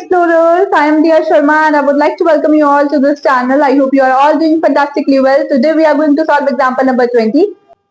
Explorers. I am Dia Sharma and I would like to welcome you all to this channel. I hope you are all doing fantastically well. Today we are going to solve example number 20.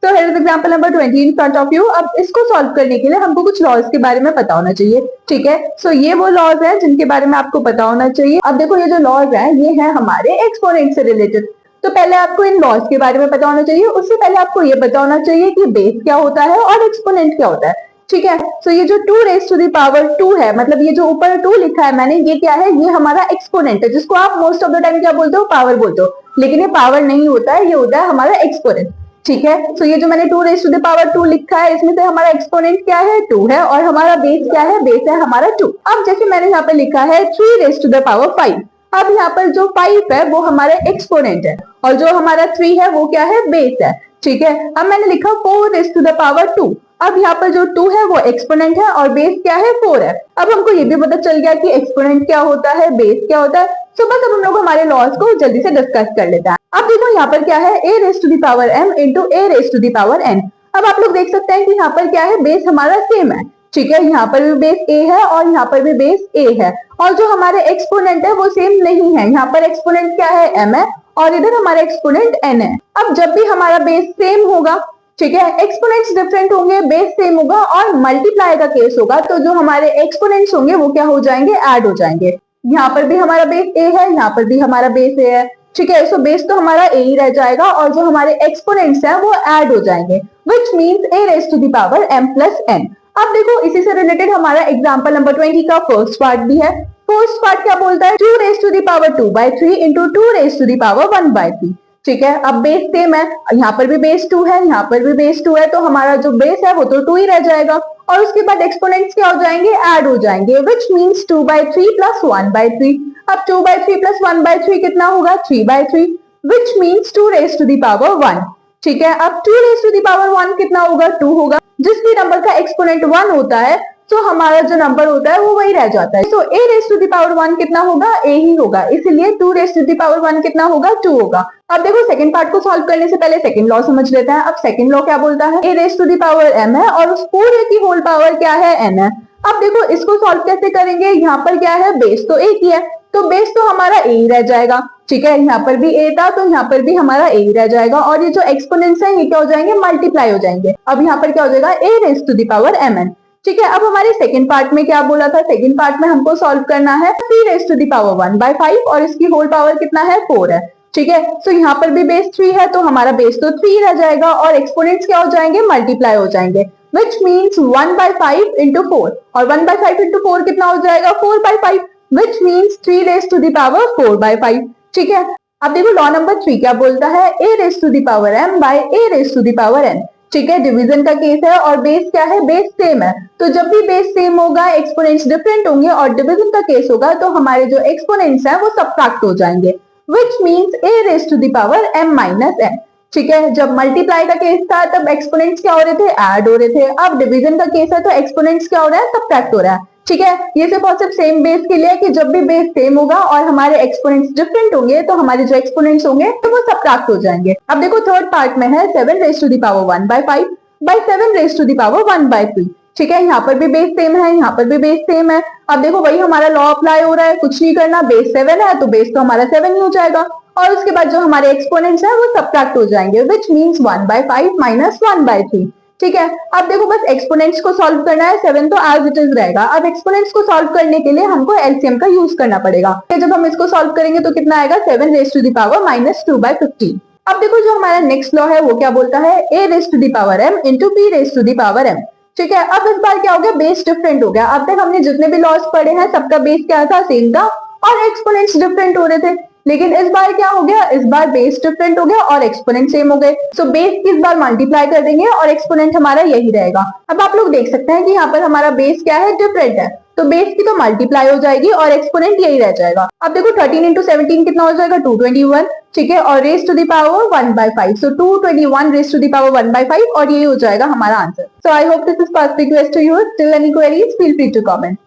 So here is example number 20 in front of you. अब इसको solve करने के लिए हमको कुछ laws के बारे में पता होना चाहिए, ठीक है। सो ये वो लॉज हैं जिनके बारे में आपको पता होना चाहिए। अब देखो ये जो लॉज हैं ये है हमारे एक्सपोनेंट से रिलेटेड। तो पहले आपको इन लॉज के बारे में पता होना चाहिए, उससे पहले आपको ये पता होना चाहिए कि बेस क्या होता है और एक्सपोनेंट क्या होता है, ठीक है। सो ये जो 2 रेज टू द पावर 2 है, मतलब ये जो ऊपर 2 लिखा है मैंने, ये क्या है, ये हमारा एक्सपोनेंट है, जिसको आप मोस्ट ऑफ द टाइम क्या बोलते हो, पावर बोलते हो। लेकिन ये पावर नहीं होता है, ये होता है हमारा एक्सपोनेंट, ठीक है। सो ये जो मैंने 2 रेज टू द पावर 2 लिखा है, इसमें से हमारा एक्सपोनेंट क्या है, 2 है, और हमारा बेस क्या है, बेस है हमारा 2। अब जैसे मैंने यहाँ पे लिखा है 3 रेज टू द पावर 5। अब यहाँ पर जो 5 है वो हमारा एक्सपोनेंट है और जो हमारा 3 है वो क्या है, बेस है, ठीक है। अब मैंने लिखा 4 रेज टू द पावर 2। अब यहाँ पर जो 2 है वो एक्सपोनेंट है और बेस क्या है, 4 है। अब हमको ये भी पता चल गया कि एक्सपोनेंट क्या होता है, बेस क्या होता है। सो बस अब हम लोग हमारे लॉज को जल्दी से डिस्कस कर लेते हैं। अब देखो यहाँ पर क्या है, a raise to the power m into a raise to the power n। अब आप लोग देख सकते हैं कि यहाँ पर क्या है, बेस हमारा सेम है, ठीक है। यहाँ पर भी बेस a है और यहाँ पर भी बेस a है, और जो हमारे एक्सपोनेंट है वो सेम नहीं है। यहाँ पर एक्सपोनेंट क्या है, m है, और इधर हमारा एक्सपोनेंट n है। अब जब भी हमारा बेस सेम होगा, ठीक है, एक्सपोनेंट्स डिफरेंट होंगे, बेस सेम होगा, और मल्टीप्लाई का केस होगा तो जो हमारे एक्सपोनेंट्स होंगे वो क्या हो जाएंगे, ऐड हो जाएंगे। यहाँ पर भी हमारा बेस a है, यहाँ पर भी हमारा बेस a है, ठीक है। सो बेस तो हमारा a ही रह जाएगा और जो हमारे एक्सपोनेंट्स हैं वो ऐड हो जाएंगे, which means a raise to the power m plus n। अब देखो इसी से रिलेटेड हमारा एग्जांपल नंबर 20 का फर्स्ट पार्ट भी है। फर्स्ट पार्ट क्या बोलता है, 2 raise to the power 2 by 3 into 2 raise to the power 1 by 3, ठीक है। अब बेस सेम है, यहाँ पर भी बेस 2 है, यहाँ पर भी बेस 2 है, तो हमारा जो बेस है वो तो 2 ही रह जाएगा, और उसके बाद एक्सपोनेंट्स क्या हो जाएंगे, ऐड हो जाएंगे, which means 2 by 3 plus 1 by 3। अब 2 बाय 3 प्लस 1 बाय 3 कितना होगा, 3 by 3, which means 2 raise to the power 1, ठीक है। अब 2 रेज टू द पावर 1 कितना होगा, 2 होगा। जिस भी नंबर का एक्सपोनेंट 1 होता है तो हमारा जो नंबर होता है वो वही रह जाता है। तो a raise to the power 1 कितना होगा, a ही होगा, इसलिए 2 रेज टू द पावर 1 कितना होगा, 2 होगा। अब देखो सेकंड पार्ट को सॉल्व करने से पहले सेकंड लॉ समझ लेते हैं। अब सेकंड लॉ क्या बोलता है, a raise to the power m है और उस पूरे की होल पावर क्या है, n है। अब देखो इसको सॉल्व कैसे करेंगे, यहाँ पर क्या है, बेस तो एक ही है, तो बेस तो हमारा a ही रह जाएगा, ठीक है। यहाँ पर भी a था तो यहाँ पर भी हमारा a ही रह जाएगा, और ये जो एक्सपोनेंट्स हैं ये क्या हो जाएंगे, मल्टीप्लाई हो जाएंगे। अब यहाँ पर क्या हो जाएगा, a raise to the power mn, ठीक है। अब हमारे सेकंड पार्ट में क्या बोला था, सेकंड पार्ट में हमको सॉल्व करना है 3 raise to the power 1 by 5 और इसकी होल पावर कितना है, 4 है, ठीक है। तो यहाँ पर भी बेस 3 है तो हमारा बेस तो 3 रह जाएगा, और एक्सपोनेंट्स क्या हो जाएंगे, मल्टीप्लाई हो जाएंगे, which means 1 by 5 into 4, और 1 by 5 into 4 कितना हो जाएगा, 4 by 5, which means 3 raised to the power 4 by 5, ठीक है। अब देखो लॉ नंबर 3 क्या बोलता है, a raised to the power m by a raised to the power n, ठीक है। डिवीजन का केस है और बेस क्या है, बेस सेम है, तो जब भी बेस सेम होगा एक्सपोनेंट्स डिफरेंट होंगे और डिवीजन का केस होगा तो हमारे जो एक्सपोनेंट्स हैं वो सबट्रैक्ट हो जाएंगे, which means a raised to the power m minus n, ठीक है। जब मल्टीप्लाई का केस था तब एक्सपोनेंट्स क्या हो रहे थे, ऐड हो रहे थे। अब डिवीजन का केस है तो एक्सपोनेंट्स क्या हो रहा है, सबट्रैक्ट हो रहा है, ठीक है। ये सिर्फ और सिर्फ सेम बेस के लिए कि जब भी बेस सेम होगा और हमारे एक्सपोनेंट्स डिफरेंट होंगे तो हमारे जो एक्सपोनेंट्स होंगे तो वो सबट्रैक्ट हो जाएंगे। अब देखो थर्ड पार्ट में है 7 raise to the power 1 by 5 by 7 raise to the power 1 by 3, ठीक है। यहाँ पर भी बेस सेम है, यहाँ पर भी बेस सेम है। अब देखो वही हमारा लॉ अप्लाई हो रहा है, कुछ नहीं करना, बेस 7 है तो बेस तो हमारा 7 ही हो जाएगा, और उसके बाद जो हमारे एक्सपोनेंट्स हैं वो सबट्रैक्ट हो जाएंगे, which means 1 by 5 minus 1 by 3, ठीक है। अब देखो बस एक्सपोनेंट्स को सॉल्व करना है, 7 तो एज इट इज रहेगा। अब एक्सपोनेंट्स को सॉल्व करने के लिए हमको एलसीएम का यूज करना पड़ेगा, जब हम इसको सॉल्व करेंगे तो कितना आएगा, 7 raise to the power minus 2 by 15। अब देखो जो हमारा नेक्स्ट लॉ है वो क्या बोलता है, a raise to the power m into b raise to the power m, ठीक है। अब इस बार क्या हो गया, बेस डिफरेंट हो गया। अब तक हमने जितने भी लॉस पढ़े हैं सबका बेस क्या था, सेम था, और एक्सपोनेंट्स डिफरेंट हो रहे थे। लेकिन इस बार क्या हो गया, इस बार बेस डिफरेंट हो गया और एक्सपोनेंट सेम हो गए। सो बेस की इस बार मल्टीप्लाई कर देंगे और एक्सपोनेंट हमारा यही रहेगा। अब आप लोग देख सकते हैं कि यहाँ पर हमारा बेस क्या है, डिफरेंट है, तो बेस की तो मल्टीप्लाई हो जाएगी और एक्सपोनेंट यही रह जाएगा। अब देखो 13 इंटू 17 कितना हो जाएगा, 221, ठीक है, और raise to the power 1 by 5, सो 221 raise to the power 1 by 5, और यही हो जाएगा हमारा answer. So I hope this is perfect to you. Still any queries, feel free to comment.